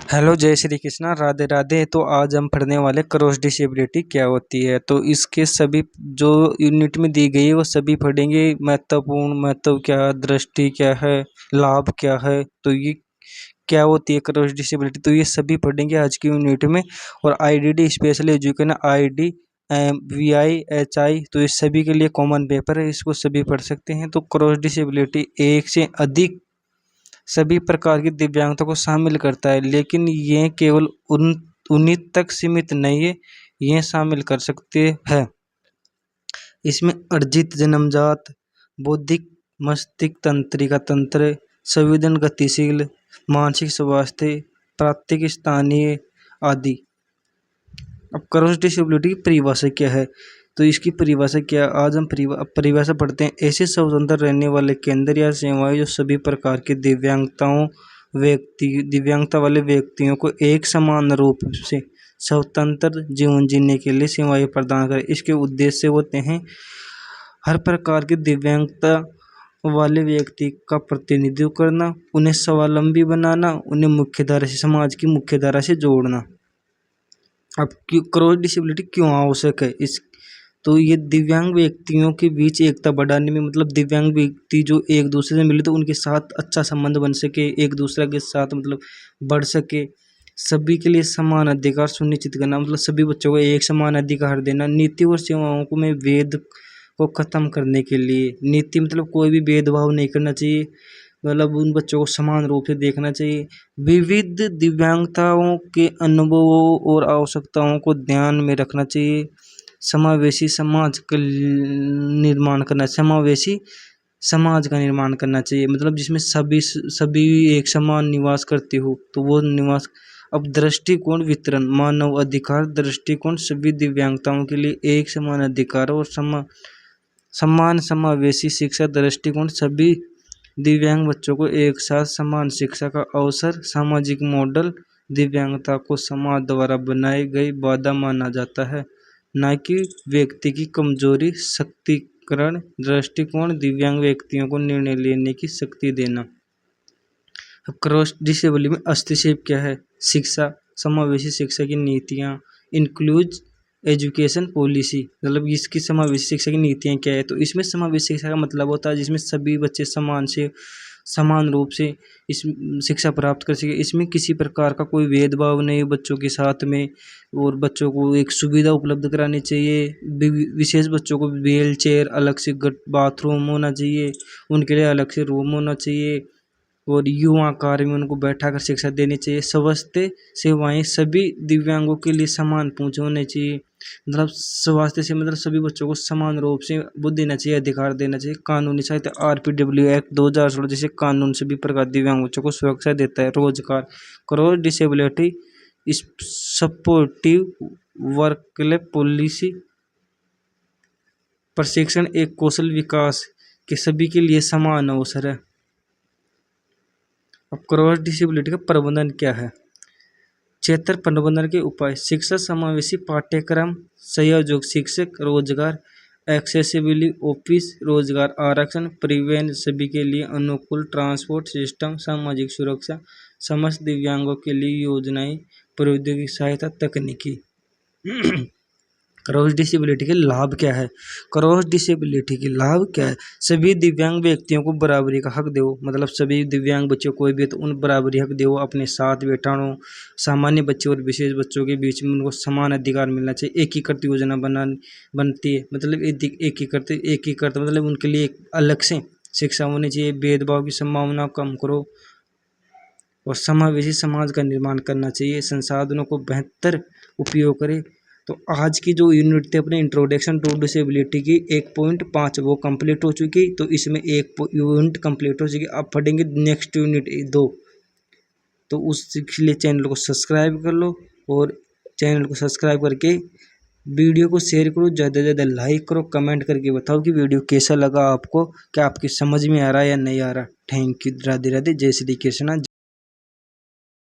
Hello, जय श्री कृष्णा, राधे राधे। तो आज हम पढ़ने वाले क्रॉस डिसेबिलिटी क्या होती है। तो इसके सभी जो यूनिट में दी गई है वो सभी पढ़ेंगे। महत्वपूर्ण, महत्व क्या है, दृष्टि क्या है, लाभ क्या है, तो ये क्या होती है क्रॉस डिसेबिलिटी, तो ये सभी पढ़ेंगे आज की यूनिट में। और IDD special education ID VIHI, तो ये सभी के लिए कॉमन पेपर है, इसको सभी पढ़ सकते हैं। तो क्रॉस डिसेबिलिटी एक से अधिक सभी प्रकार की दिव्यांगता को शामिल करता है, लेकिन ये केवल उन्हीं तक सीमित नहीं है, ये शामिल कर सकते हैं। इसमें अर्जित, जन्मजात, बौद्धिक, मस्तिष्क तंत्रिका तंत्र, संवेदन, गतिशील, मानसिक स्वास्थ्य, प्राकृतिक, स्थानीय आदि। अब क्रॉस डिसेबिलिटी की परिभाषा क्या है, तो इसकी परिभाषा क्या है, आज हम परिभाषा पढ़ते हैं। ऐसे स्वतंत्र रहने वाले केंद्र या सेवाएं जो सभी प्रकार के दिव्यांगता वाले व्यक्तियों को एक समान रूप से स्वतंत्र जीवन जीने के लिए सेवाएं प्रदान करें। इसके उद्देश्य होते हैं हर प्रकार की दिव्यांगता वाले व्यक्ति का प्रतिनिधित्व करना, उन्हें स्वावलंबी बनाना, उन्हें मुख्यधारा से, समाज की मुख्यधारा से जोड़ना। अब क्रॉस डिसेबिलिटी क्यों आवश्यक है, इस तो ये दिव्यांग व्यक्तियों के बीच एकता बढ़ाने में, मतलब दिव्यांग व्यक्ति जो एक दूसरे से मिले तो उनके साथ अच्छा संबंध बन सके, एक दूसरे के साथ मतलब बढ़ सके। सभी के लिए समान अधिकार सुनिश्चित करना, मतलब सभी बच्चों को एक समान अधिकार देना। नीति और सेवाओं को में भेद को खत्म करने के लिए, नीति मतलब कोई भी भेदभाव नहीं करना चाहिए, मतलब उन बच्चों को समान रूप से देखना चाहिए। विविध दिव्यांगताओं के अनुभवों और आवश्यकताओं को ध्यान में रखना चाहिए। समावेशी समाज का निर्माण करना, समावेशी समाज का निर्माण करना चाहिए, मतलब जिसमें सभी एक समान निवास करते हो, तो वो निवास। अब दृष्टिकोण वितरण, मानव अधिकार दृष्टिकोण सभी दिव्यांगताओं के लिए एक समान अधिकार और समान समावेशी शिक्षा दृष्टिकोण सभी दिव्यांग बच्चों को एक साथ समान शिक्षा का अवसर। सामाजिक मॉडल दिव्यांगता को समाज द्वारा बनाई गई बाधा माना जाता है, न कि व्यक्ति की कमजोरी। शक्तिकरण दृष्टिकोण दिव्यांग व्यक्तियों को निर्णय लेने की शक्ति देना। क्रॉस डिसेबिलिटी में हस्तक्षेप क्या है, शिक्षा, समावेशी शिक्षा की नीतियाँ, इंक्लूज एजुकेशन पॉलिसी, मतलब इसकी समावेशी शिक्षा की नीतियाँ क्या है, तो इसमें समावेशी शिक्षा का मतलब होता है जिसमें सभी बच्चे समान रूप से इस शिक्षा प्राप्त कर सके। इसमें किसी प्रकार का कोई भेदभाव नहीं बच्चों के साथ में, और बच्चों को एक सुविधा उपलब्ध करानी चाहिए। विशेष बच्चों को व्हील चेयर, अलग से बाथरूम होना चाहिए, उनके लिए अलग से रूम होना चाहिए, और युवा कार्य में उनको बैठा कर शिक्षा देनी चाहिए। स्वास्थ्य सेवाएं सभी दिव्यांगों के लिए समान पहुँच होनी चाहिए, मतलब स्वास्थ्य से मतलब सभी बच्चों को समान रूप से वो देना चाहिए, अधिकार देना चाहिए। कानूनी सहायता, RPW एक्ट 2016 जैसे कानून सभी प्रकार दिव्यांग बच्चों को सुरक्षा देता है। रोजगार, cross disability supportive work policy, प्रशिक्षण एक कौशल विकास के सभी के लिए समान अवसर है। अब क्रॉस डिसेबिलिटी का प्रबंधन क्या है, क्षेत्र प्रबंधन के उपाय, शिक्षा समावेशी पाठ्यक्रम, सहयोग शिक्षक, रोजगार, एक्सेसिबिलिटी ऑफिस, रोजगार आरक्षण, परिवहन सभी के लिए अनुकूल ट्रांसपोर्ट सिस्टम, सामाजिक सुरक्षा, समस्त दिव्यांगों के लिए योजनाएं, प्रौद्योगिकी सहायता, तकनीकी। क्रॉस डिसेबिलिटी के लाभ क्या है, क्रॉस डिसेबिलिटी के लाभ क्या है, सभी दिव्यांग व्यक्तियों को बराबरी का हक दो, मतलब सभी दिव्यांग बच्चों कोई भी तो उन बराबरी हक दो, अपने साथ बैठानो। सामान्य बच्चों और विशेष बच्चों के बीच में उनको समान अधिकार मिलना चाहिए। एकीकृत योजना बनती है, मतलब एकीकृत मतलब उनके लिए एक अलग से शिक्षा होनी चाहिए। भेदभाव की संभावना कम करो और समावेशी समाज का निर्माण करना चाहिए। संसाधनों को बेहतर उपयोग करें। तो आज की जो यूनिट थी अपने इंट्रोडक्शन टू डिसेबिलिटी की 1.5 वो कंप्लीट हो चुकी, तो इसमें एक यूनिट कंप्लीट हो चुकी। अब पढ़ेंगे नेक्स्ट यूनिट 2, तो उसके लिए चैनल को सब्सक्राइब कर लो, और चैनल को सब्सक्राइब करके वीडियो को शेयर करो, ज़्यादा से ज़्यादा लाइक करो, कमेंट करके बताओ कि वीडियो कैसा लगा आपको, क्या आपकी समझ में आ रहा है या नहीं आ रहा। थैंक यू, राधे राधे, जय श्री कृष्णा।